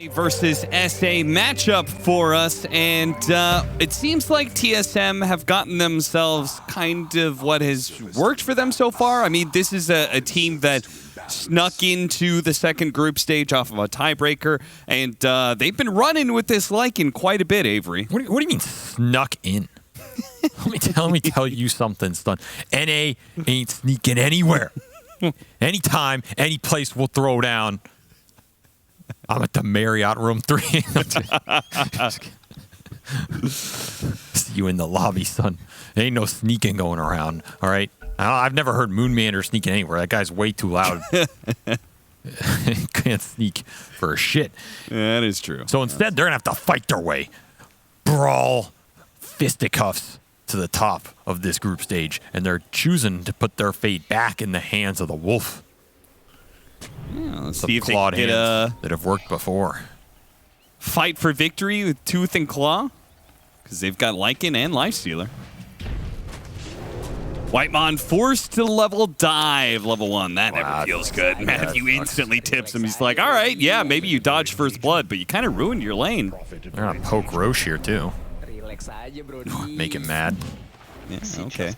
Versus SA matchup for us, and it seems like TSM have gotten themselves kind of what has worked for them so far. I mean, this is a team that snuck into the second group stage off of a tiebreaker, and they've been running with this Lycan quite a bit, Avery. What do you mean snuck in? let me tell you something, son. NA ain't sneaking anywhere. Anytime, any place we'll throw down. I'm at the Marriott room 3. See you in the lobby, son. There ain't no sneaking going around, all right? I've never heard Moonmander sneaking anywhere. That guy's way too loud. Can't sneak for a shit. That is true. So instead, they're going to have to fight their way. Brawl, fisticuffs to the top of this group stage, and they're choosing to put their fate back in the hands of the wolf. Yeah, let's Some see if they clawed can get hands that have worked before. Fight for victory with tooth and claw, because they've got Lycan and Lifestealer. Whitemon forced to level dive, level 1. That never feels good. Matthew instantly tips him. He's like, all right, yeah, maybe you dodged first blood, but you kind of ruined your lane. They're going to poke Roche here, too. Make him mad. Yeah, okay.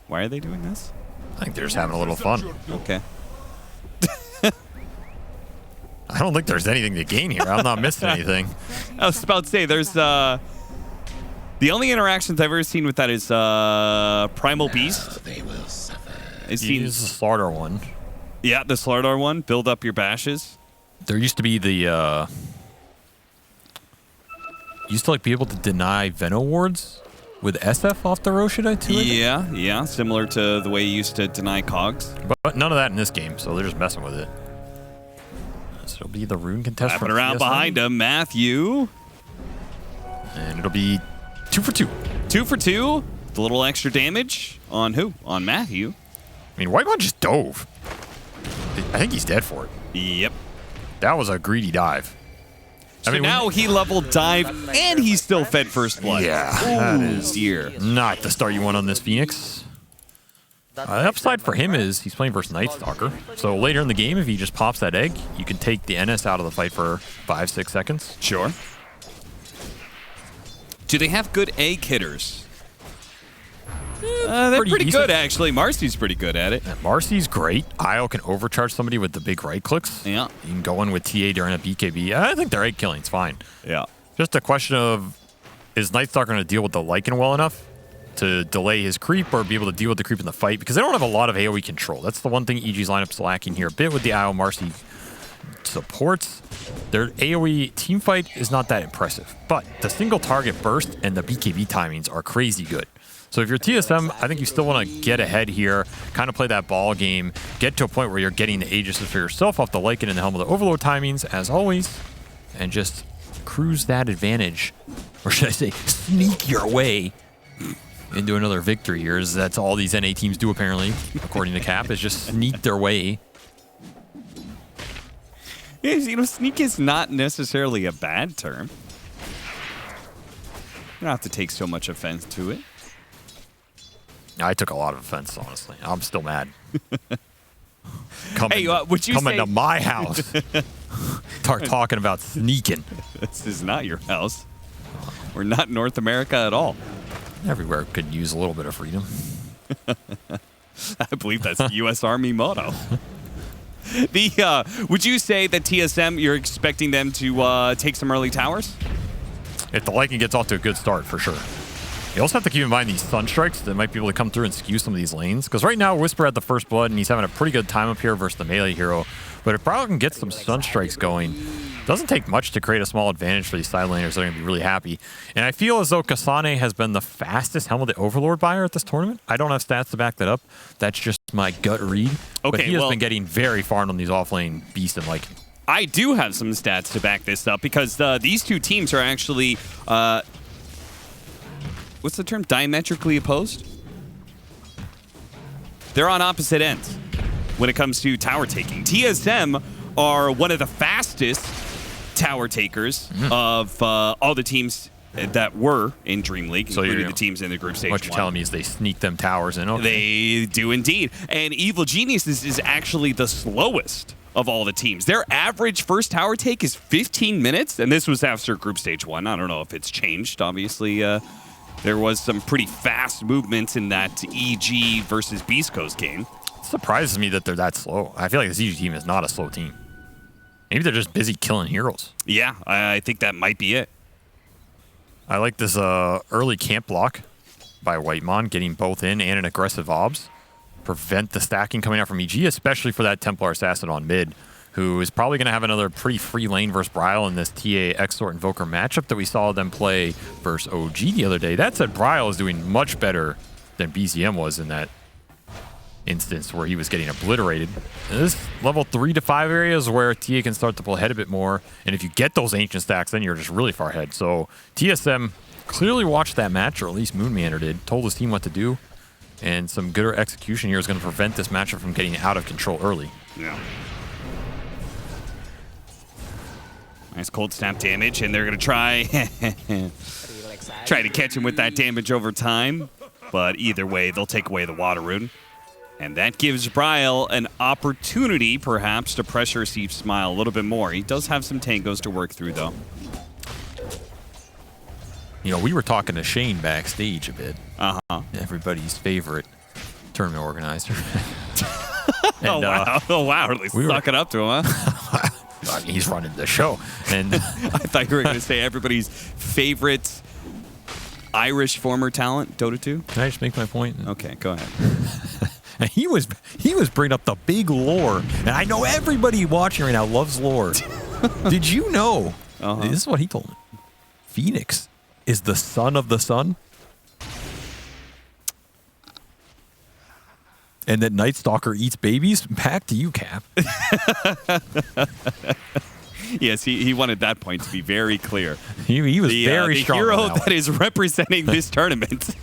Why are they doing this? I think they're just having a little fun. Okay. I don't think there's anything to gain here. I'm not missing anything. I was about to say, there's the only interactions I've ever seen with that is Primal Beast. They will suffer. He's the Slardar one. Yeah, the Slardar one. Build up your bashes. There used to be the used to be able to deny Veno wards with SF off the Roshida too. Yeah, similar to the way you used to deny Cogs. But none of that in this game, so they're just messing with it. So it'll be the rune contest. Wrapping around behind him, Matthew. And it'll be 2 for 2. 2 for 2. The little extra damage on who? On Matthew. I mean, Whitemon just dove. I think he's dead for it. Yep. That was a greedy dive. So now he leveled dive and he still fed first blood. Yeah, that is not the start you want on this Phoenix. The upside for him is he's playing versus Night Stalker. So later in the game, if he just pops that egg, you can take the NS out of the fight for 5-6 seconds. Sure. Do they have good egg hitters? They're pretty good, actually. Marcy's pretty good at it. Yeah, Marcy's great. Isle can overcharge somebody with the big right clicks. Yeah. You can go in with TA during a BKB. I think their egg killing's fine. Yeah. Just a question of, is Night Stalker going to deal with the Lycan well enough to delay his creep or be able to deal with the creep in the fight? Because they don't have a lot of AoE control. That's the one thing EG's lineup's lacking here a bit with the Isle Marcy supports. Their AoE team fight is not that impressive, but the single target burst and the BKB timings are crazy good. So if you're TSM, I think you still want to get ahead here, kind of play that ball game, get to a point where you're getting the Aegis for yourself off the Lycan and the Helm of the Overlord timings, as always, and just cruise that advantage. Or should I say, sneak your way into another victory here, as that's all these NA teams do apparently, according to Cap, is just sneak their way. Yeah, you know, sneak is not necessarily a bad term. You don't have to take so much offense to it. I took a lot of offense, honestly. I'm still mad. Would you come say into my house, start talking about sneaking. This is not your house. We're not North America at all. Everywhere could use a little bit of freedom. I believe that's the U.S. Army motto. Would you say that TSM, you're expecting them to take some early towers? If the Lycan gets off to a good start, for sure. You also have to keep in mind these Sunstrikes that might be able to come through and skew some of these lanes. Because right now, Whisper had the first blood, and he's having a pretty good time up here versus the melee hero. But if Brow can get some Sunstrikes going, doesn't take much to create a small advantage for these side laners. They're going to be really happy. And I feel as though Kasane has been the fastest Helm of the Overlord buyer at this tournament. I don't have stats to back that up. That's just my gut read. Okay, but he has been getting very far on these offlane Beast and Lycan. I do have some stats to back this up because these two teams are actually... what's the term? Diametrically opposed? They're on opposite ends when it comes to tower taking. TSM are one of the fastest tower takers of all the teams that were in DreamLeague, so including the teams in the group stage. What you're telling me is they sneak them towers in. Okay. They do indeed. And Evil Geniuses is actually the slowest of all the teams. Their average first tower take is 15 minutes, and this was after Group Stage 1. I don't know if it's changed. Obviously, there was some pretty fast movements in that EG versus Beast Coast game. It surprises me that they're that slow. I feel like this EG team is not a slow team. Maybe they're just busy killing heroes. Yeah, I think that might be it. I like this early camp block by Whitemon, getting both in and an aggressive obs. Prevent the stacking coming out from EG, especially for that Templar Assassin on mid, who is probably going to have another pretty free lane versus Bryle in this TA Exort Invoker matchup that we saw them play versus OG the other day. That said, Bryle is doing much better than BZM was in that instance where he was getting obliterated. And this level 3 to 5 areas where TA can start to pull ahead a bit more, and if you get those ancient stacks, then you're just really far ahead. So TSM clearly watched that match, or at least Moonmander did, told his team what to do, and some good execution here is going to prevent this matchup from getting out of control early. Yeah. Nice cold snap damage, and they're going to try to catch him with that damage over time. But either way, they'll take away the water rune. And that gives Bryle an opportunity, perhaps, to pressure Steve Smile a little bit more. He does have some tangos to work through, though. You know, we were talking to Shane backstage a bit. Uh-huh. Everybody's favorite tournament organizer. And, oh, wow. Oh, wow. Really suck it up to him, huh? I mean, he's running the show. And I thought you were going to say everybody's favorite Irish former talent, Dota2. Can I just make my point? Okay, go ahead. And he was bringing up the big lore, and I know everybody watching right now loves lore. Did you know? This is what he told me. Phoenix is the son of the sun, and that Night Stalker eats babies. Back to you, Cap. Yes, he wanted that point to be very clear. He was very strong. The hero on that is representing this tournament.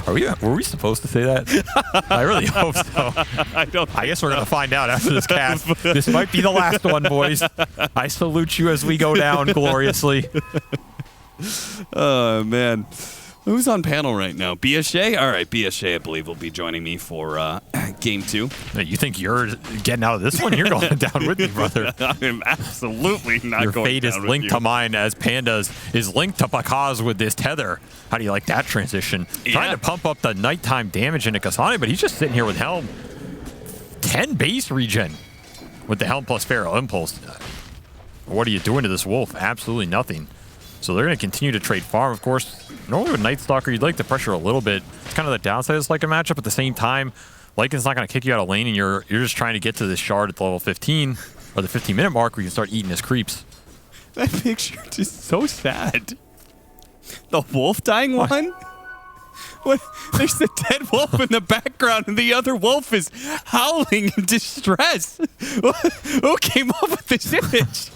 Were we supposed to say that? I really hope so. I guess we're going to find out after this cast. This might be the last one, boys. I salute you as we go down gloriously. Oh, man. Who's on panel right now? BSJ? All right, BSJ, I believe, will be joining me for Game 2. You think you're getting out of this one? You're going down with me, brother. I'm absolutely not Your going fate down is with linked you. to mine as Panda's is linked to Bakaz with this tether. How do you like that transition? Yeah. Trying to pump up the nighttime damage into Kasane, but he's just sitting here with Helm. 10 base regen with the Helm plus Feral Impulse. What are you doing to this Wolf? Absolutely nothing. So they're going to continue to trade farm, of course. Normally with Night Stalker, you'd like to pressure a little bit. It's kind of the downside of this Lycan matchup. At the same time, Lycan's not going to kick you out of lane, and you're just trying to get to this shard at the level 15, or the 15-minute mark, where you can start eating his creeps. That picture is just so sad. The wolf dying one? What? There's a dead wolf in the background, and the other wolf is howling in distress. Who came up with this image?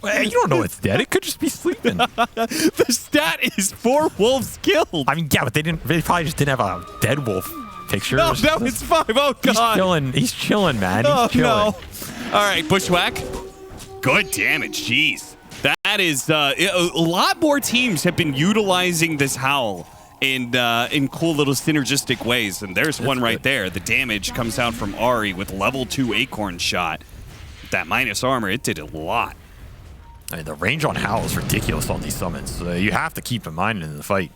Well, you don't know it's dead. It could just be sleeping. The stat is 4 wolves killed. I mean, yeah, but they probably just didn't have a dead wolf picture. No, it's 5. Oh, God. He's chilling, man. He's chilling. No. All right, Bushwhack. Good damage. Jeez. That is a lot more teams have been utilizing this howl in cool little synergistic ways, and there's one right there. The damage comes out from Ari with level 2 Acorn shot. That minus armor, it did a lot. I mean, the range on Howl is ridiculous on these summons. So you have to keep in mind in the fight.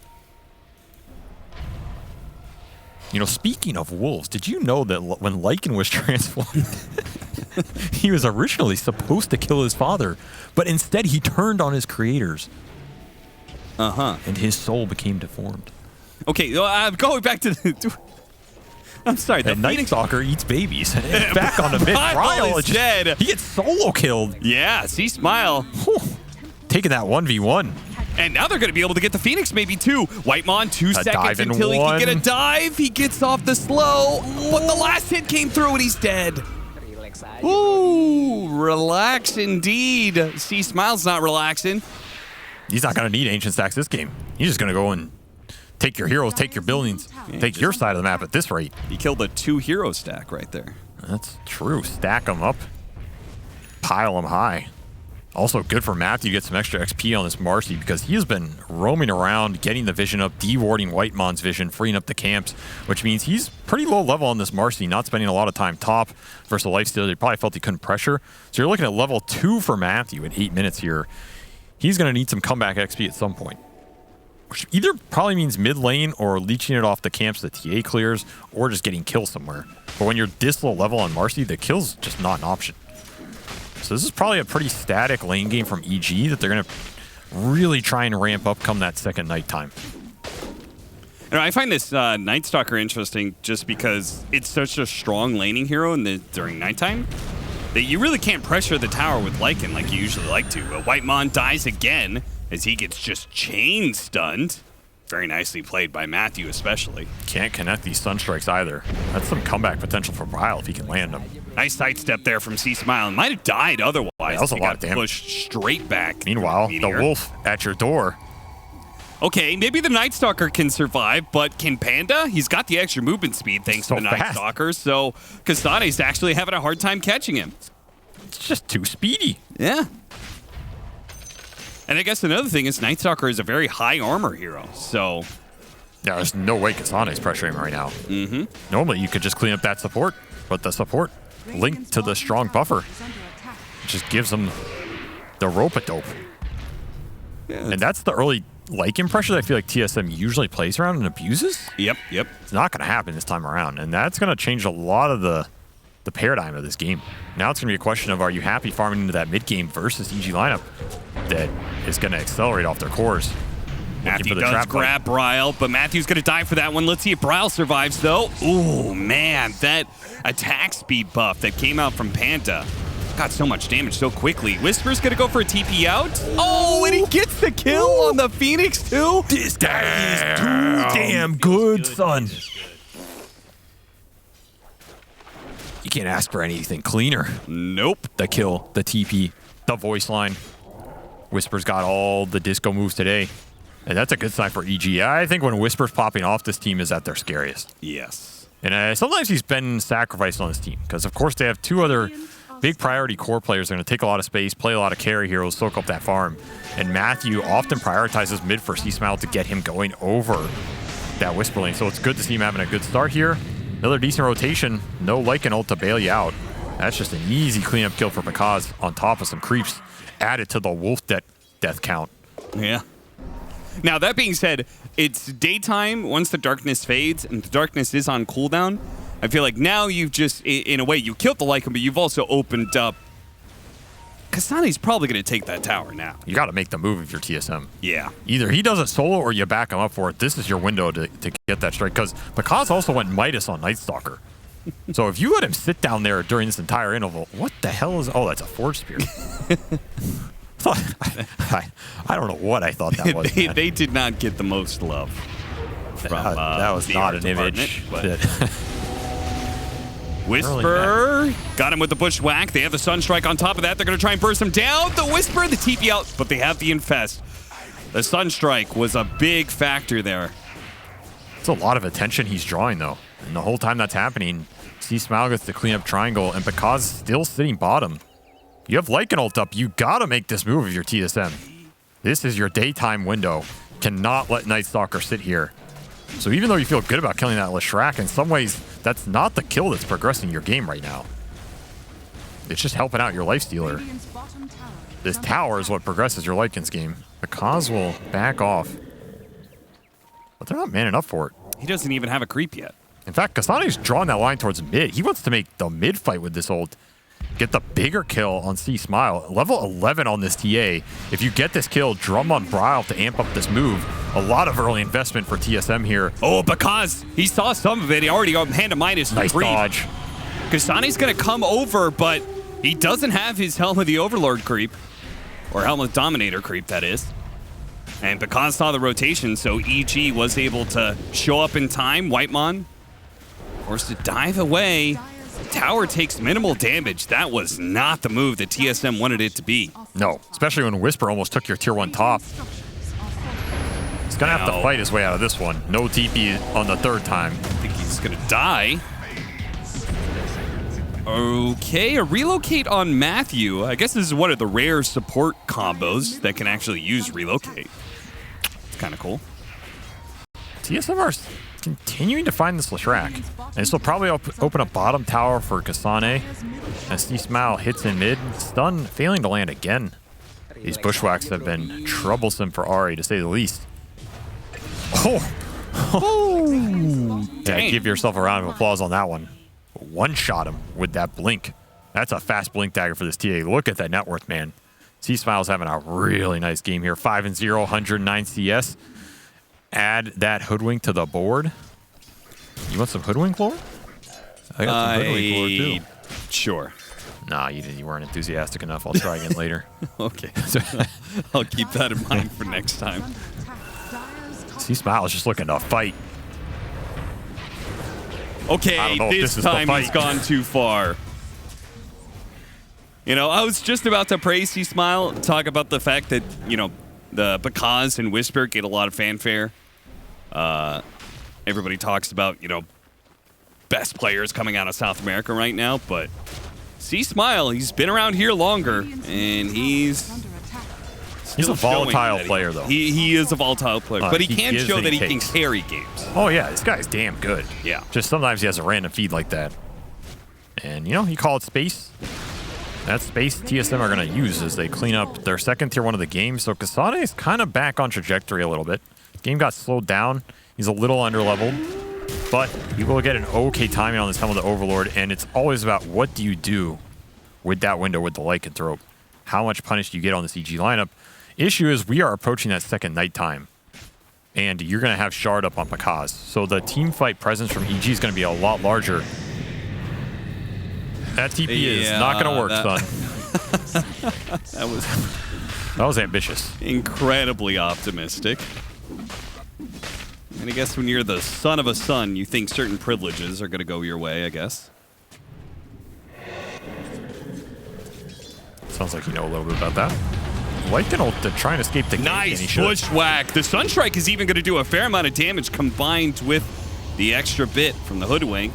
You know, speaking of wolves, did you know that when Lycan was transformed, he was originally supposed to kill his father, but instead he turned on his creators. And his soul became deformed. Okay, I'm going back to the... I'm sorry, the Night Stalker eats babies. Back on the mid. Bryle is dead. He gets solo killed. Yeah, see Smile. Whew. Taking that 1v1. And now they're going to be able to get the Phoenix maybe too. Whitemon, 2 seconds until he can get a dive. He gets off the slow, but the last hit came through and he's dead. Ooh, relax indeed. See, Smile's not relaxing. He's not going to need ancient stacks this game. He's just going to go and take your heroes, take your buildings, take your side of the map at this rate. He killed a 2 hero stack right there. That's true. Stack them up. Pile them high. Also good for Matthew to get some extra XP on this Marcy because he has been roaming around, getting the vision up, dewarding Whitemon's vision, freeing up the camps, which means he's pretty low level on this Marcy, not spending a lot of time top versus a lifestealer. He probably felt he couldn't pressure. So you're looking at level 2 for Matthew in 8 minutes here. He's going to need some comeback XP at some point, which either probably means mid lane or leeching it off the camps that TA clears or just getting kills somewhere. But when you're this low level on Marcy, the kill's just not an option. So this is probably a pretty static lane game from EG that they're going to really try and ramp up come that second nighttime. You know, I find this Night Stalker interesting just because it's such a strong laning hero during nighttime that you really can't pressure the tower with Lycan like you usually like to. But Whitemon dies again as he gets just chain stunned. Very nicely played by Matthew especially. Can't connect these stun strikes either. That's some comeback potential for Bryle if he can land them. Nice sidestep there from C Smile. Might have died otherwise. Yeah, that was a lot of damage. Pushed straight back. Meanwhile, the wolf at your door. Okay, maybe the Night Stalker can survive, but can Panda? He's got the extra movement speed thanks to the Night Stalker, so Kasane's actually having a hard time catching him. It's just too speedy. Yeah. And I guess another thing is Night Stalker is a very high armor hero, so... Yeah, there's no way Kasane's pressuring him right now. Normally, you could just clean up that support, but the support linked to the strong buffer just gives him the rope-a-dope. Yeah, and that's the early Lycan pressure that I feel like TSM usually plays around and abuses. Yep. It's not going to happen this time around, and that's going to change a lot of the paradigm of this game. Now it's going to be a question of, are you happy farming into that mid game versus EG lineup that is going to accelerate off their cores? Matthew does grab Bryle, but Matthew's going to die for that one. Let's see if Bryle survives, though. Ooh, man, that attack speed buff that came out from Panda got so much damage so quickly. Whisper's going to go for a TP out. Oh, and he gets the kill on the Phoenix, too. This guy is too damn good, son. You can't ask for anything cleaner. Nope. The kill, the TP, the voice line. Whisper's got all the disco moves today. And that's a good sign for EG. I think when Whisper's popping off, this team is at their scariest. Yes. And sometimes he's been sacrificed on this team because, of course, they have two other big priority core players. They're going to take a lot of space, play a lot of carry heroes, soak up that farm. And Matthew often prioritizes mid for C-Smile to get him going over that Whisper lane. So it's good to see him having a good start here. Another decent rotation. No Lycan ult to bail you out. That's just an easy cleanup kill for Bakaz on top of some creeps added to the wolf death count. Yeah. Now, that being said, it's daytime once the darkness fades, and the darkness is on cooldown. I feel like now you've just, in a way, you killed the Lycan, but you've also opened up. Kasane's probably going to take that tower now. You got to make the move if you're TSM. Yeah. Either he does it solo or you back him up for it. This is your window to get that strike, because Bakaz also went Midas on Night Stalker. So if you let him sit down there during this entire interval, what the hell is... Oh, that's a Forge Spear. I don't know what I thought that was. They did not get the most love from that was not an image. Whisper got him with the bushwhack. They have the Sunstrike on top of that. They're going to try and burst him down. The Whisper, the TP out, but they have the Infest. The Sunstrike was a big factor there. It's a lot of attention he's drawing, though. And the whole time that's happening, C-Smile gets the clean up triangle, and Bakaz is still sitting bottom. You have Lycan ult up. You gotta make this move if you're TSM. This is your daytime window. Cannot let Night Stalker sit here. So even though you feel good about killing that Leshrac, in some ways, that's not the kill that's progressing your game right now. It's just helping out your lifestealer. This tower is what progresses your Lycan's game. Bakaz will back off. But they're not manning up for it. He doesn't even have a creep yet. In fact, Kasane's drawing that line towards mid. He wants to make the mid fight with this ult. Get the bigger kill on C-Smile. Level 11 on this TA. If you get this kill, drum on Bryle to amp up this move. A lot of early investment for TSM here. Oh, because he saw some of it. He already got hand to minus. Nice dodge. Kasane's going to come over, but he doesn't have his Helm of the Overlord creep. Or Helm of Dominator creep, that is. And Bakaz saw the rotation, so EG was able to show up in time. Whitemon forced to dive away. Tower takes minimal damage. That was not the move that TSM wanted it to be. No, especially when Whisper almost took your tier 1 top. He's going to have to fight his way out of this one. No TP on the third time. I think he's going to die. Okay, a relocate on Matthew. I guess this is one of the rare support combos that can actually use relocate. It's kind of cool. TSM are continuing to find this Leshrac. And this will probably open a bottom tower for Kasane. As Smile hits in mid. Stun failing to land again. These bushwhacks have been troublesome for Ari, to say the least. Oh! Yeah, give yourself a round of applause on that one. One-shot him with that blink. That's a fast blink dagger for this TA. Look at that net worth, man. C-Smile's having a really nice game here. 5-0, 109 CS. Add that hoodwink to the board. You want some hoodwink lore? I got some hoodwink lore too. Sure. Nah, you weren't enthusiastic enough. I'll try again later. Okay. I'll keep that in mind for next time. C-Smile is just looking to fight. Okay, this time he's gone too far. You know, I was just about to praise C-Smile, talk about the fact that, you know, the Bakaz and Whisper get a lot of fanfare. Everybody talks about, you know, best players coming out of South America right now, but C-Smile, he's been around here longer, and he's a volatile player, though. He is a volatile player, but he can show that he can takes. carry games. Oh, yeah, this guy's damn good. Yeah. Just sometimes he has a random feed like that. And, you know, he called space. That space TSM are going to use as they clean up their second tier 1 of the game. So Kasane is kind of back on trajectory a little bit. Game got slowed down. He's a little under-leveled. But you will get an okay timing on this Helm of the Overlord. And it's always about what do you do with that window with the lycanthrope. How much punish do you get on this EG lineup? Issue is we are approaching that second nighttime. And you're going to have Shard up on Pakaz. So the team fight presence from EG is going to be a lot larger. That TP is not going to work, son. That was ambitious. Incredibly optimistic. And I guess when you're the son of a son, you think certain privileges are going to go your way, I guess. Sounds like you know a little bit about that. Lycan to try and escape the nice bushwhack. The Sunstrike is even going to do a fair amount of damage combined with the extra bit from the hoodwink.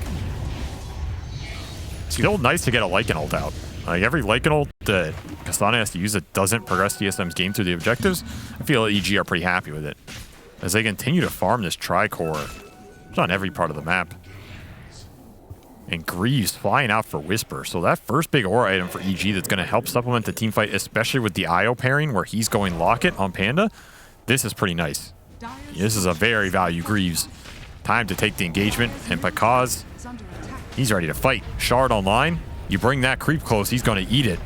Still nice to get a Lycan ult out. Like every Lycan ult that Kasane has to use that doesn't progress TSM's game through the objectives, I feel EG are pretty happy with it. As they continue to farm this Tricore. It's on every part of the map. And Greaves flying out for Whisper. So that first big aura item for EG that's going to help supplement the team fight, especially with the IO pairing where he's going Locket on Panda. This is pretty nice. This is a very value Greaves. Time to take the engagement. And Pakaz, he's ready to fight. Shard online. You bring that creep close, he's going to eat it.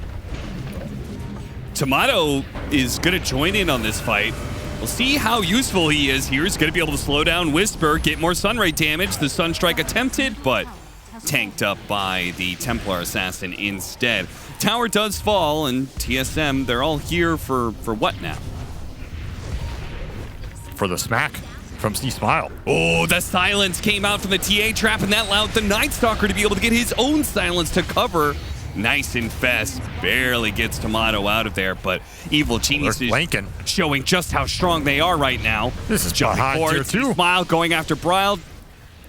Tomato is going to join in on this fight. We'll see how useful he is here. He's going to be able to slow down Whisper, get more Sunray damage. The Sunstrike attempted, but tanked up by the Templar Assassin instead. Tower does fall, and TSM, they're all here for what now? For the smack from C-Smile. Oh, the silence came out from the TA trap, and that allowed the Night Stalker to be able to get his own silence to cover. Nice and fast. Barely gets Tomato out of there, but Evil Genius is showing just how strong they are right now. This is behind tier 2. Smile going after Brile.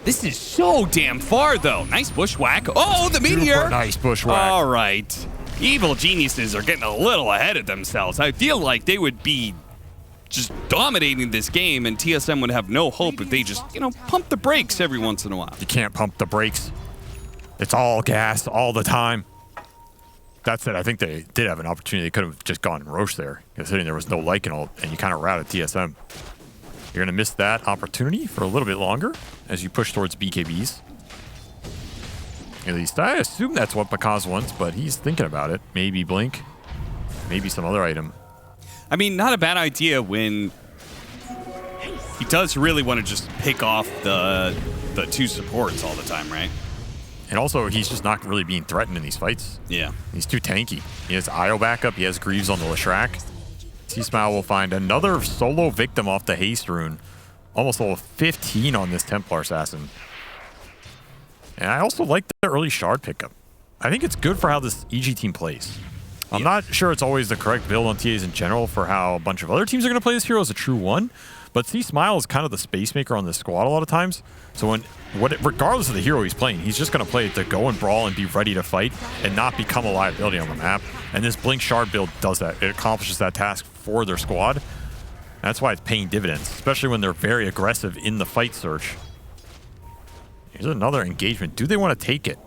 This is so damn far, though. Nice bushwhack. Oh, the meteor. Super nice bushwhack. All right. Evil Geniuses are getting a little ahead of themselves. I feel like they would be just dominating this game, and TSM would have no hope if they just, you know, pump the brakes every once in a while. You can't pump the brakes. It's all gas all the time. That said, I think they did have an opportunity. They could have just gone Roche there, considering there was no Lycan ult, and you kind of routed TSM. You're going to miss that opportunity for a little bit longer as you push towards BKBs. At least I assume that's what Pakaz wants, but he's thinking about it. Maybe Blink, maybe some other item. I mean, not a bad idea when he does really want to just pick off the two supports all the time, right? And also, he's just not really being threatened in these fights. Yeah. He's too tanky. He has IO backup. He has Greaves on the Leshrac. C-Smile will find another solo victim off the Haste Rune. Almost level 15 on this Templar Assassin. And I also like the early Shard pickup. I think it's good for how this EG team plays. I'm not sure it's always the correct build on TAs in general for how a bunch of other teams are going to play this hero as a true one. But see, Smile is kind of the space maker on this squad a lot of times. So regardless of the hero he's playing, he's just going to play it to go and brawl and be ready to fight and not become a liability on the map. And this Blink Shard build does that. It accomplishes that task for their squad. That's why it's paying dividends, especially when they're very aggressive in the fight search. Here's another engagement. Do they want to take it?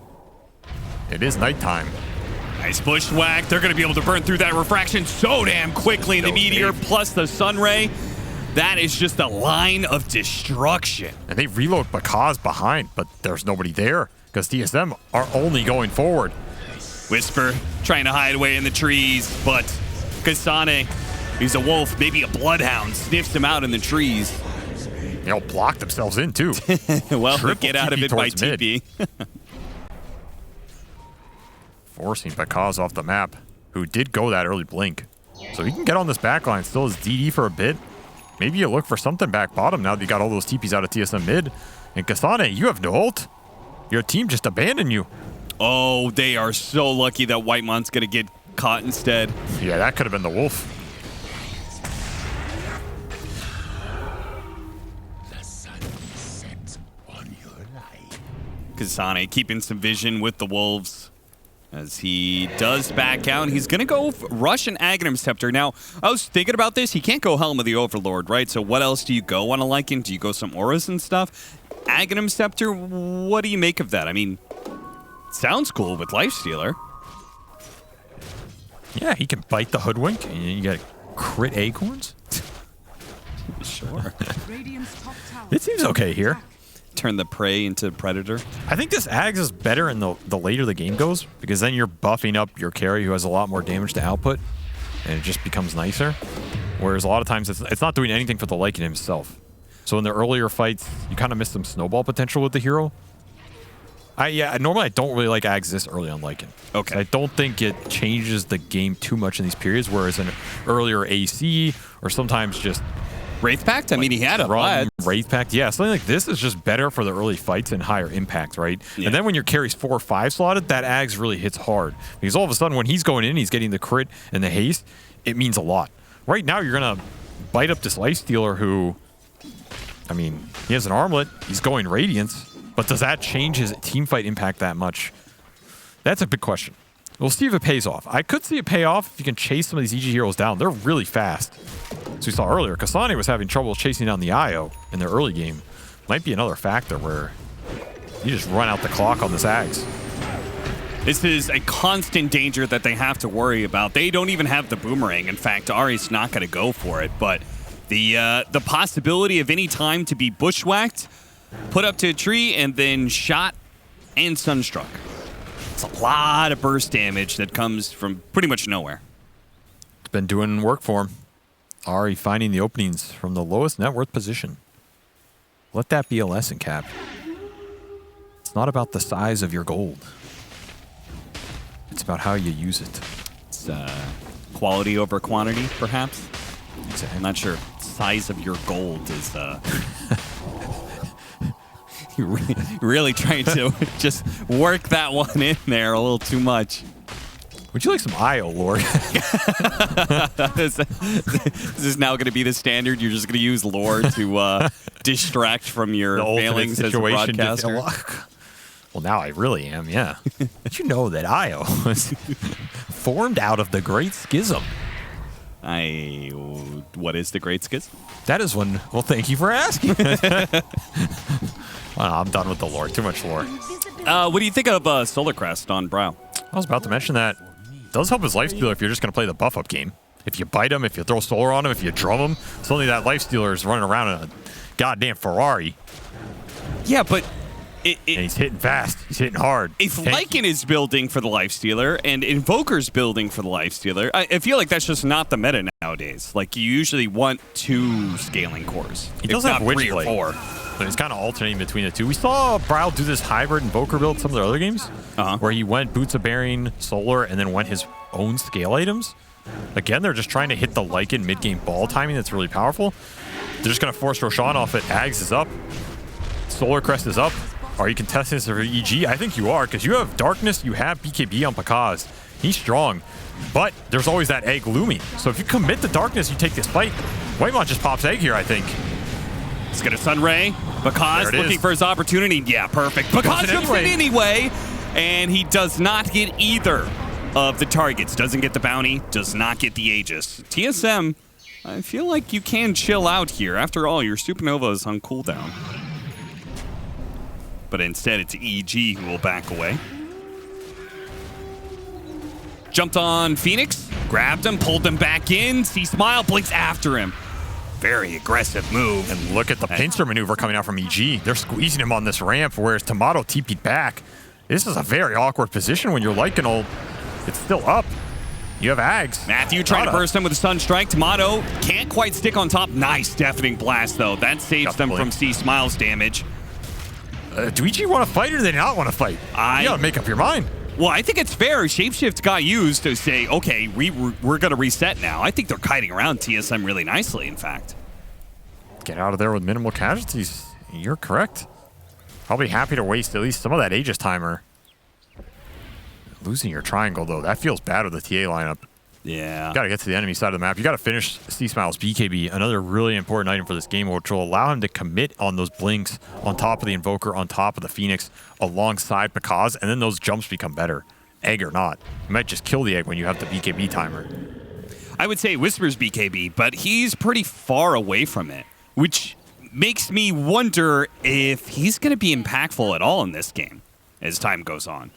It is nighttime. Nice bushwhack. They're going to be able to burn through that refraction so damn quickly. The meteor plus the sun ray. That is just a line of destruction. And they reload Bakaz behind, but there's nobody there because TSM are only going forward. Whisper trying to hide away in the trees, but Kasane, he's a wolf, maybe a bloodhound, sniffs him out in the trees. They all block themselves in too. Well, get out of it by TP. Forcing Bakaz off the map, who did go that early blink. So he can get on this backline, still has DD for a bit. Maybe you look for something back bottom now that you got all those TPs out of TSM mid. And Kasane, you have no ult. Your team just abandoned you. Oh, they are so lucky that Whitemon's going to get caught instead. Yeah, that could have been the wolf. Kasane keeping some vision with the wolves. As he does back out, he's going to go rush an Aghanim Scepter. Now, I was thinking about this. He can't go Helm of the Overlord, right? So what else do you go on a Lycan? Do you go some auras and stuff? Aghanim Scepter, what do you make of that? I mean, sounds cool with Lifestealer. Yeah, he can bite the hoodwink, and you get crit acorns. Sure. It seems okay here. Turn the prey into predator. I think this Ags is better in the later the game goes, because then you're buffing up your carry who has a lot more damage to output, and it just becomes nicer. Whereas a lot of times it's not doing anything for the Lycan himself. So in the earlier fights, you kind of miss some snowball potential with the hero. Normally I don't really like Ags this early on Lycan. Okay. I don't think it changes the game too much in these periods, whereas an earlier AC or sometimes just Wraith Pact? I mean, he had a lot. Wraith Pact, yeah. Something like this is just better for the early fights and higher impact, right? Yeah. And then when your carry's 4 or 5 slotted, that Ags really hits hard. Because all of a sudden, when he's going in, he's getting the crit and the haste, it means a lot. Right now, you're going to bite up this Lifestealer who, I mean, he has an armlet, he's going Radiance, but does that change his teamfight impact that much? That's a big question. We'll see if it pays off. I could see it pay off if you can chase some of these EG heroes down. They're really fast. As we saw earlier, Kasane was having trouble chasing down the IO in their early game. Might be another factor where you just run out the clock on this Ags. This is a constant danger that they have to worry about. They don't even have the boomerang. In fact, Ari's not going to go for it. But the possibility of any time to be bushwhacked, put up to a tree, and then shot and sunstruck. It's a lot of burst damage that comes from pretty much nowhere. It's been doing work for him. Ari finding the openings from the lowest net worth position. Let that be a lesson, Cap. It's not about the size of your gold. It's about how you use it. It's quality over quantity, perhaps. Exactly. I'm not sure. Size of your gold is you're really trying to just work that one in there a little too much. Would you like some IO, Lord? This is now going to be the standard. You're just going to use lore to distract from your failings as a broadcaster. Well, now I really am, yeah. Did you know that IO was formed out of the Great Schism? What is the Great Schism? That is one. Well, thank you for asking. Well, I'm done with the lore. Too much lore. What do you think of Solar Crest on Brow? I was about to mention that. It does help his lifestealer if you're just going to play the buff-up game. If you bite him, if you throw solar on him, if you drum him, suddenly that lifestealer is running around in a goddamn Ferrari. Yeah, but and he's hitting fast. He's hitting hard. If Lycan is building for the Lifestealer and Invoker's building for the Lifestealer, I feel like that's just not the meta nowadays. Like, you usually want 2 scaling cores. He does have 3 or 4. So he's kind of alternating between the two. We saw Brow do this hybrid Invoker build in some of their other games, where he went Boots of Bearing, Solar, and then went his own scale items. Again, they're just trying to hit the Lycan mid-game ball timing that's really powerful. They're just going to force Roshan off it. Ags is up. Solar Crest is up. Are you contesting this for EG? I think you are, because you have Darkness, you have BKB on Pakaz. He's strong, but there's always that egg looming. So if you commit to Darkness, you take this fight. Whitemon just pops egg here, I think. He's got a Sunray. Bakaz looking for his opportunity. Yeah, perfect. Bakaz jumps in anyway, and he does not get either of the targets. Doesn't get the bounty, does not get the Aegis. TSM, I feel like you can chill out here. After all, your Supernova is on cooldown. But instead, it's EG who will back away. Jumped on Phoenix, grabbed him, pulled him back in. C-Smile blinks after him. Very aggressive move. And look at the pincer maneuver coming out from EG. They're squeezing him on this ramp, whereas Tomato TP'd back. This is a very awkward position when you're Lycanol. It's still up. You have Ags. Matthew trying to burst him with a Sunstrike. Tomato can't quite stick on top. Nice deafening blast, though. That saves them from C-Smile's damage. Do EG want to fight or do they not want to fight? You gotta make up your mind. Well, I think it's fair. Shapeshift got used to say, okay, we're going to reset now. I think they're kiting around TSM really nicely, in fact. Get out of there with minimal casualties. You're correct. Probably happy to waste at least some of that Aegis timer. Losing your triangle, though, that feels bad with the TA lineup. Yeah. Got to get to the enemy side of the map. You got to finish C-Smile's BKB, another really important item for this game, which will allow him to commit on those blinks on top of the Invoker, on top of the Phoenix, alongside Bakaz, and then those jumps become better. Egg or not. You might just kill the egg when you have the BKB timer. I would say Whisper's BKB, but he's pretty far away from it, which makes me wonder if he's going to be impactful at all in this game as time goes on.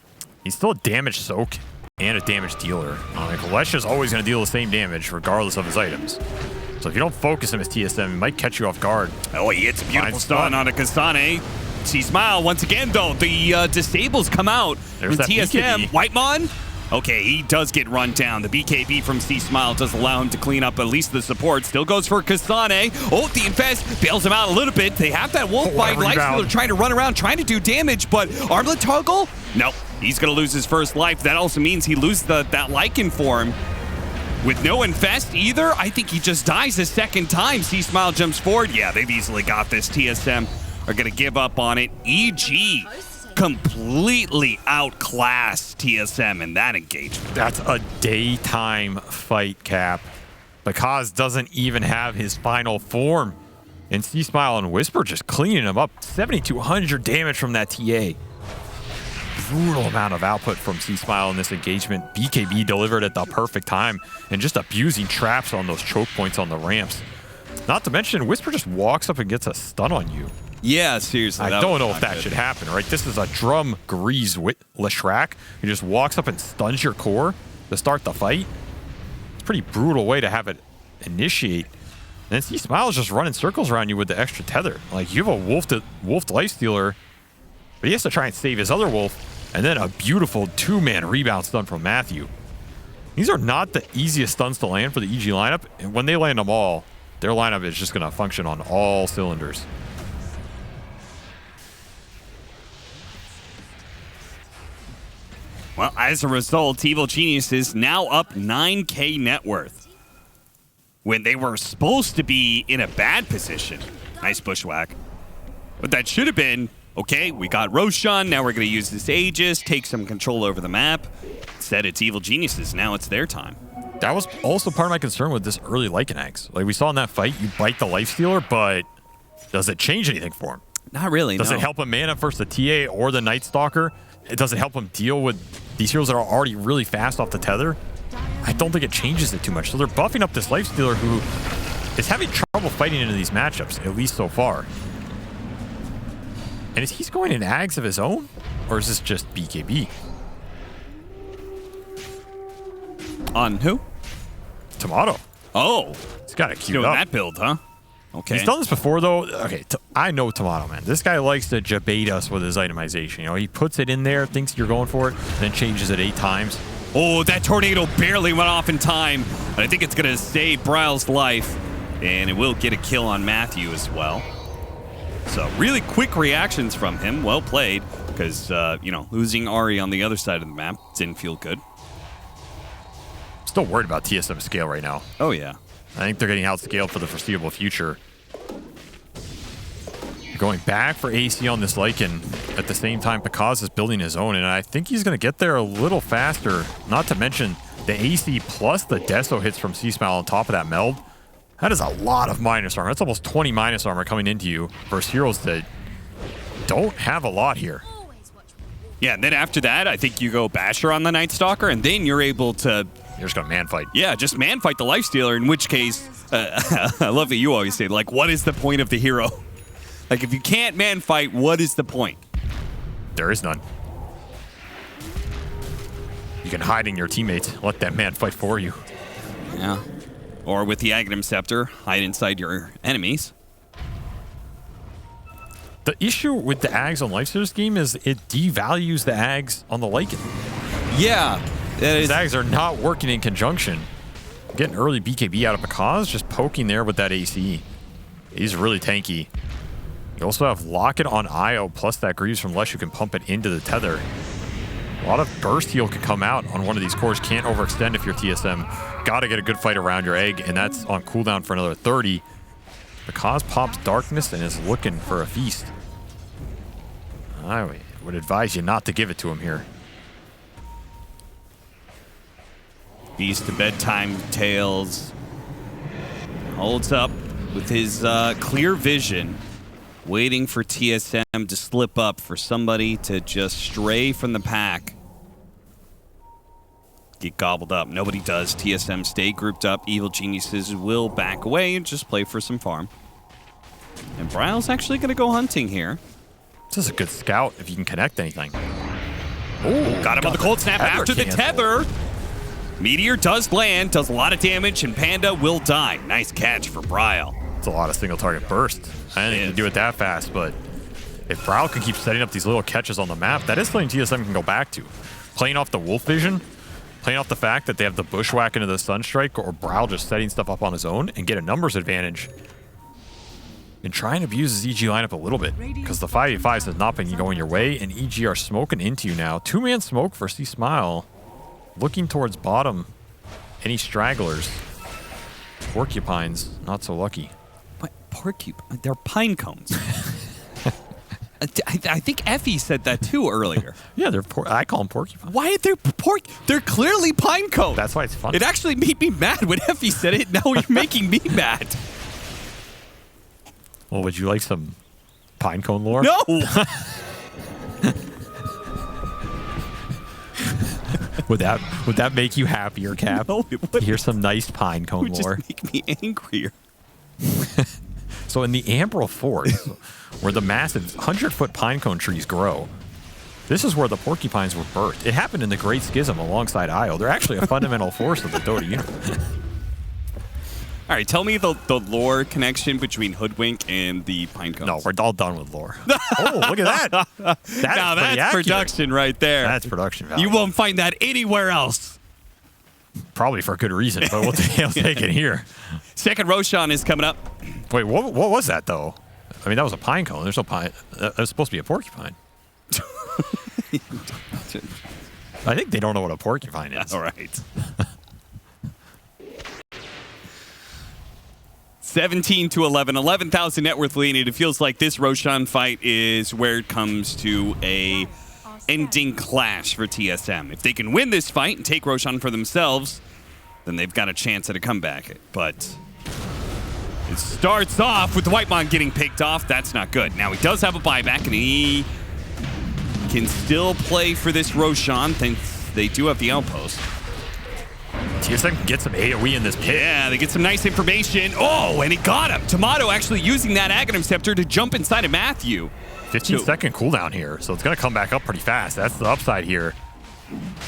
He's still a damage soak and a damage dealer. Like, Lesha's always going to deal the same damage regardless of his items. So if you don't focus him as TSM, he might catch you off guard. Oh, he hits a beautiful stun on a Kasane. C-Smile once again, though. The disables come out from TSM. Whitemon. Okay, he does get run down. The BKB from C-Smile does allow him to clean up at least the support. Still goes for Kasane. Oh, the Infest bails him out a little bit. They have that Wolf Bite. Lifestealer trying to run around, trying to do damage, but Armlet Toggle? Nope. He's going to lose his first life. That also means he loses that Lycan form. With no Infest either, I think he just dies a second time. C-Smile jumps forward. Yeah, they've easily got this. TSM are going to give up on it. EG completely outclassed TSM in that engagement. That's a daytime fight, Cap. Bakaz doesn't even have his final form. And C-Smile and Whisper just cleaning him up. 7,200 damage from that TA. Brutal amount of output from C-Smile in this engagement. BKB delivered at the perfect time and just abusing traps on those choke points on the ramps. Not to mention, Whisper just walks up and gets a stun on you. Yeah, seriously. I don't know if that should happen, right? This is a drum grease with Leshrac. He just walks up and stuns your core to start the fight. It's a pretty brutal way to have it initiate. And then C-Smile is just running circles around you with the extra tether. Like, you have a wolfed lifestealer, but he has to try and save his other wolf, and then a beautiful two-man rebound stun from Matthew. These are not the easiest stuns to land for the EG lineup, and when they land them all, their lineup is just going to function on all cylinders. Well, as a result, Evil Genius is now up 9K net worth when they were supposed to be in a bad position. Nice bushwhack. But that should have been, okay, we got Roshan, now we're going to use this Aegis, take some control over the map. Instead, it's Evil Geniuses. Now it's their time. That was also part of my concern with this early Lycan Eggs. Like we saw in that fight, you bite the Lifestealer, but does it change anything for him? Not really, Does it help him mana versus the TA or the Night Stalker? It doesn't help him deal with these heroes that are already really fast off the tether. I don't think it changes it too much. So they're buffing up this Lifestealer who is having trouble fighting into these matchups, at least so far. And is he going in Ags of his own? Or is this just BKB? On who? Tomato. Oh. He's got it queued doing up. that build, huh? Okay. He's done this before, though. Okay, I know Tomato, man. This guy likes to debate us with his itemization. You know, he puts it in there, thinks you're going for it, then changes it 8 times. Oh, that tornado barely went off in time. But I think it's going to save Bryle's life. And it will get a kill on Matthew as well. So really quick reactions from him. Well played. Because, you know, losing Ari on the other side of the map didn't feel good. Still worried about TSM scale right now. Oh, yeah. I think they're getting outscaled for the foreseeable future. Going back for AC on this Lycan. At the same time, Bakaz is building his own, and I think he's going to get there a little faster. Not to mention the AC plus the Deso hits from C-Smile on top of that meld. That is a lot of minus armor. That's almost 20 minus armor coming into you versus heroes that don't have a lot here. Yeah, and then after that, I think you go Basher on the Night Stalker, and then you're able to... You're just going to man fight. Yeah, just man fight the Lifestealer, in which case, I love that you always say, like, what is the point of the hero? Like, if you can't man fight, what is the point? There is none. You can hide in your teammates. Let that man fight for you. Yeah. Or with the Aghanim Scepter, hide inside your enemies. The issue with the Ags on Lifestealers game is it devalues the Ags on the Lycan. Yeah. These Ags are not working in conjunction. Getting early BKB out of Pakaz, just poking there with that AC. He's really tanky. You also have Locket on IO, plus that Greaves from Lesh who can pump it into the tether. A lot of burst heal could come out on one of these cores. Can't overextend if you're TSM. Got to get a good fight around your egg, and that's on cooldown for another 30. Pakaz pops Darkness and is looking for a feast. I would advise you not to give it to him here. Feast to bedtime Tails holds up with his clear vision, waiting for TSM to slip up, for somebody to just stray from the pack. Get gobbled up. Nobody does. TSM stay grouped up. Evil Geniuses will back away and just play for some farm. And Bryle's actually going to go hunting here. This is a good scout if you can connect anything. Oh, got him on the cold snap after the tether. Meteor does land, does a lot of damage, and Panda will die. Nice catch for Bryle. It's a lot of single target burst. I didn't think you do it that fast, but if Bryle can keep setting up these little catches on the map, that is something TSM can go back to. Playing off the wolf vision, playing off the fact that they have the bushwhack into the Sunstrike, or Bryle just setting stuff up on his own and get a numbers advantage. And try and abuse his EG lineup a little bit, because the 5v5s has not been going your way, and EG are smoking into you now. Two-man smoke for C-Smile. Looking towards bottom. Any stragglers? Porcupines, not so lucky. What? Porcupine? They're pine cones. I think Effie said that too earlier. Yeah, I call them porcupines. Why are they They're clearly pine cones. That's why it's fun. It actually made me mad when Effie said it. Now you're making me mad. Well, would you like some pine cone lore? No. Would that make you happier, Cap? No, it wouldn't. Here's some nice pine cone It would lore. just make me angrier. So in the Ambrel Forest, where the massive 100-foot pine cone trees grow, this is where the porcupines were birthed. It happened in the Great Schism alongside Io. They're actually a fundamental force of the Dota universe. All right, tell me the lore connection between Hoodwink and the pine cones. No, we're all done with lore. Oh, look at that. That's production right there. That's production value. You won't find that anywhere else. Probably for good reason, but we'll take it here. Second Roshan is coming up. Wait, what was that, though? I mean, that was a pine cone. There's no pine. That was supposed to be a porcupine. I think they don't know what a porcupine is. All right. 17 to 11, 11,000 net worth lead. It feels like this Roshan fight is where it comes to a ending clash for TSM. If they can win this fight and take Roshan for themselves, then they've got a chance at a comeback. But it starts off with the Whitemon getting picked off. That's not good. Now he does have a buyback, and he can still play for this Roshan, since they do have the outpost. TSM can get some AoE in this pit. Yeah, they get some nice information. Oh, and he got him. Tomato actually using that Aghanim Scepter to jump inside of Matthew. 15-second cooldown here, so it's going to come back up pretty fast. That's the upside here.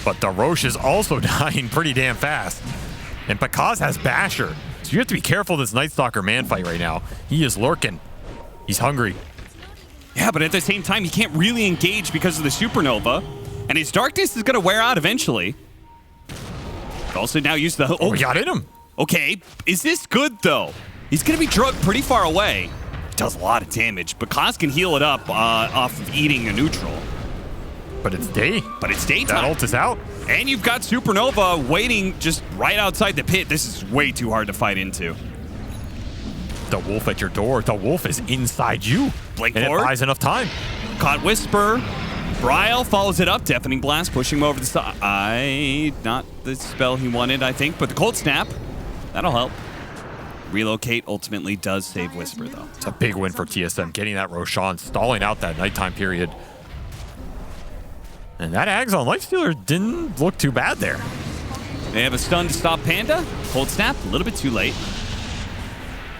But the Roche is also dying pretty damn fast. And Pakaz has Basher. So you have to be careful of this Night Stalker man fight right now. He is lurking. He's hungry. Yeah, but at the same time, he can't really engage because of the Supernova. And his Darkness is going to wear out eventually. Also now use the... Oh, we got in him. Okay, is this good, though? He's going to be drugged pretty far away. Does a lot of damage, but Kaz can heal it up off of eating a neutral. But it's day. But it's daytime. That ult is out. And you've got Supernova waiting just right outside the pit. This is way too hard to fight into. The wolf at your door. The wolf is inside you. Blink and forward. It buys enough time. Caught Whisper. Bryle follows it up. Deafening Blast pushing him over the side. Not the spell he wanted, I think, but the Cold Snap. That'll help. Relocate ultimately does save Whisper, though. It's a big win for TSM, getting that Roshan, stalling out that nighttime period. And that Ags on Lifestealer didn't look too bad there. They have a stun to stop Panda. Cold snap, a little bit too late.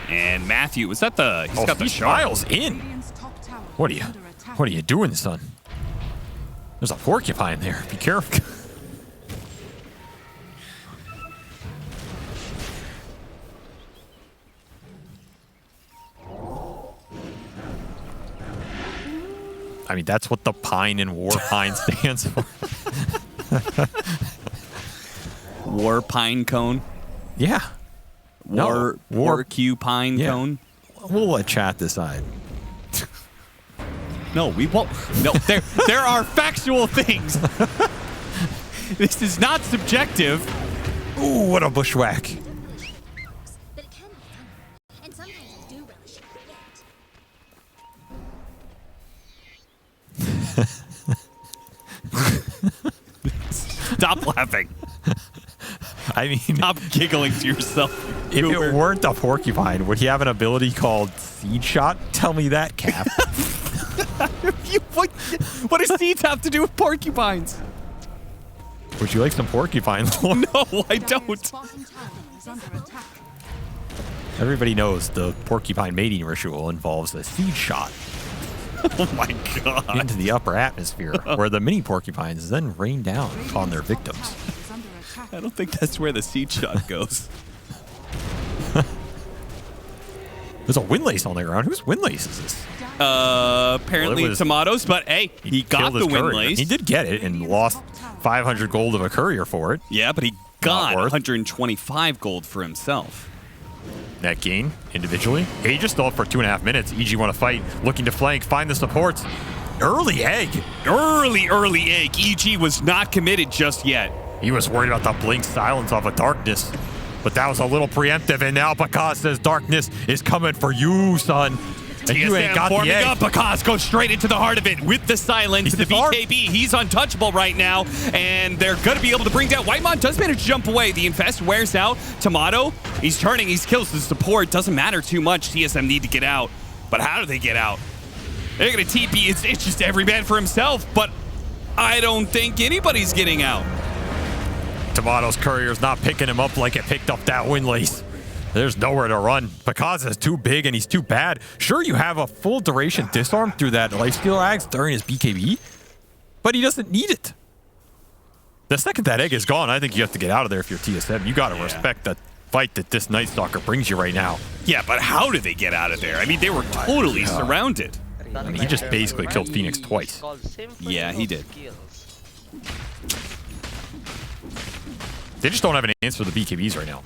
And Matthew, was that the... He's got the Miles in. What are you doing, son? There's a porcupine there. Be careful. I mean, that's what the pine in War Pine stands for. War Pine Cone? Yeah. War Q Pine Cone? We'll let chat decide. No, we won't. No, there are factual things. This is not subjective. Ooh, what a bushwhack. Stop laughing. I mean, stop giggling to yourself. If it weren't a porcupine, would he have an ability called Seed Shot? Tell me that, Cap. What does seeds have to do with porcupines? Would you like some porcupine lore? No, I don't. Everybody knows the porcupine mating ritual involves a seed shot. Oh my god. Into the upper atmosphere, where the mini porcupines then rain down upon their victims. I don't think that's where the seed shot goes. There's a Windlace on the ground. Whose Windlace is this? Apparently Tomatoes, but hey, he got the Windlace. He did get it and lost 500 gold of a courier for it. Yeah, but he got 125 gold for himself. Net gain individually. Age is still up for 2.5 minutes. EG want to fight, looking to flank, find the supports. Early egg. Early egg. EG was not committed just yet. He was worried about the blink silence off of Darkness. But that was a little preemptive, and now Bakas says Darkness is coming for you, son. And you ain't got the egg. Up. Bakas goes straight into the heart of it with the silence. The BKB, he's untouchable right now, and they're going to be able to bring down. Whitemon does manage to jump away. The Infest wears out. Tomato, he's turning. He kills the support. Doesn't matter too much. TSM need to get out. But how do they get out? They're going to TP. It's just every man for himself, but I don't think anybody's getting out. Tomato's courier's not picking him up like it picked up that Windlace. There's nowhere to run. Bakas is too big and he's too bad. Sure, you have a full duration disarm through that Lifesteal Axe during his BKB, but he doesn't need it. The second that egg is gone, I think you have to get out of there if you're TSM. You got to respect the fight that this Night Stalker brings you right now. Yeah, but how do they get out of there? I mean, they were totally surrounded. I mean, he just basically killed Phoenix twice. Yeah, he did. They just don't have an answer for the BKBs right now.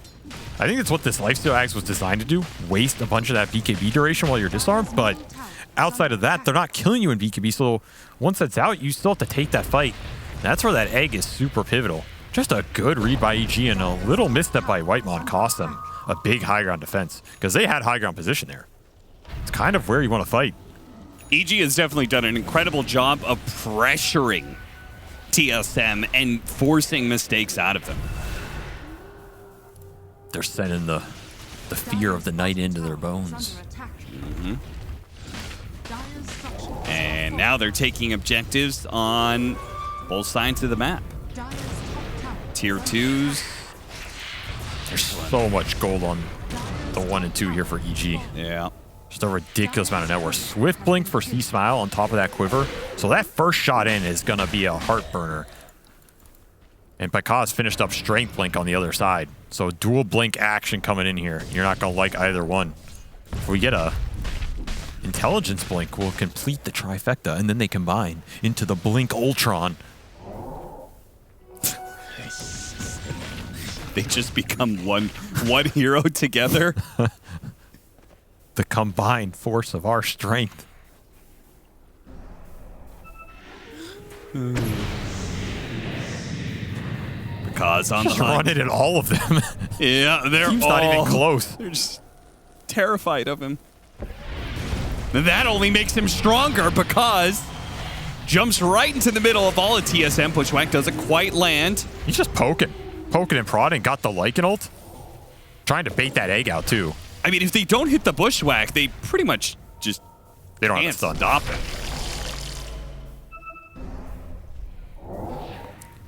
I think that's what this Lifesteal Axe was designed to do, waste a bunch of that BKB duration while you're disarmed, but outside of that, they're not killing you in BKB, so once that's out, you still have to take that fight. That's where that egg is super pivotal. Just a good read by EG and a little misstep by Whitemon cost them a big high ground defense, because they had high ground position there. It's kind of where you want to fight. EG has definitely done an incredible job of pressuring TSM and forcing mistakes out of them. They're sending the fear of the night into their bones. And now they're taking objectives on both sides of the map. Tier 2s. There's so much gold on the 1 and 2 here for EG. Yeah. Just a ridiculous amount of net worth. Swift blink for C-Smile on top of that quiver. So that first shot in is going to be a heart burner. And Bakas finished up Strength Blink on the other side. So dual blink action coming in here. You're not going to like either one. If we get a Intelligence Blink, we'll complete the trifecta, and then they combine into the Blink Ultron. They just become one hero together. The combined force of our strength. Bakas on just the hunt. running at all of them. Yeah, they're Team's not even close. They're just terrified of him. That only makes him stronger because jumps right into the middle of all of TSM. Pushwhack doesn't quite land. He's just poking and prodding. Got the Lycan ult. Trying to bait that egg out too. I mean, if they don't hit the bushwhack, they pretty much just They don't can't have a stun. stop it.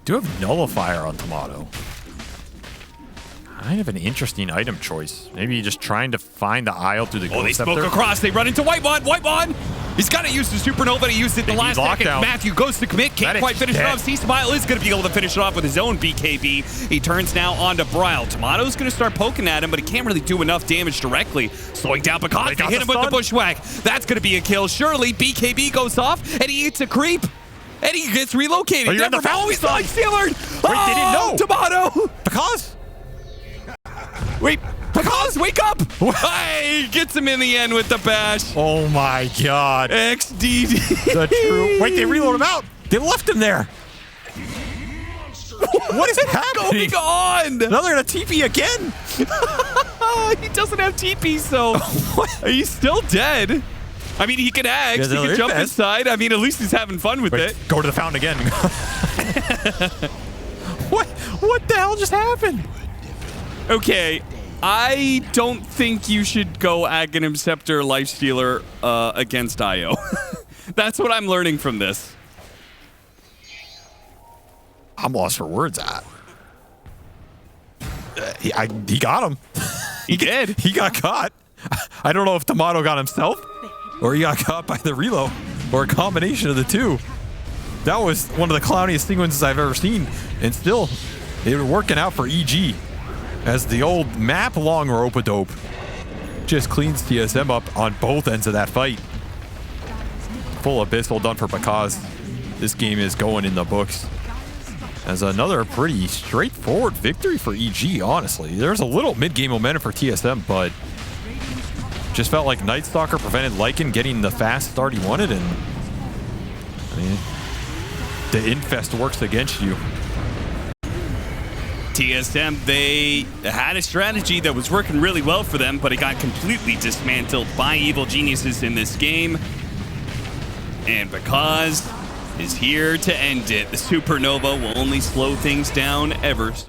Do have Nullifier on Tomato. Kind of an interesting item choice. Maybe just trying to find the aisle through the Oh, Ghost they Scepter. smoke across. They run into Whitemon. Whitemon! He's got to use the Supernova. He used it in the Big last second. lockdown. Matthew goes to commit. Can't Medic's quite finish it dead. off. C-Smile is going to be able to finish it off with his own BKB. He turns now onto Bryle. Tomato's going to start poking at him, but he can't really do enough damage directly. Slowing down because they got hit the him with the stun. bushwhack. That's going to be a kill. Surely BKB goes off, and he eats a creep. And he gets relocated. Oh, you're in the foul He's like Steelard. Wait, they didn't know. Tomato. Because Wait. Because, wake up! Hey, gets him in the end with the bash. oh my god. XDD. The true. Wait, they reload him out. They left him there. What is happening? Going on? Now they're gonna TP again. He doesn't have TP, so he's still dead. I mean, he can axe. Yeah, He can jump best. inside. I mean, at least he's having fun with Wait, it. go to the fountain again. What the hell just happened? Okay, I don't think you should go Aghanim Scepter Lifestealer against Io. That's what I'm learning from this. I'm lost for words. He got him. He did. He got caught. I don't know if Tomato got himself or he got caught by the reload or a combination of the two. That was one of the clowniest sequences I've ever seen. And still, they were working out for EG as the old map long rope-a-dope just cleans TSM up on both ends of that fight. Full abyssal done for Bakaz. This game is going in the books as another pretty straightforward victory for EG, honestly. There's a little mid-game momentum for TSM, but just felt like Night Stalker prevented Lycan getting the fast start he wanted, and I mean, the infest works against you. TSM, they had a strategy that was working really well for them, but it got completely dismantled by Evil Geniuses in this game. And Bakaz is here to end it. The Supernova will only slow things down ever so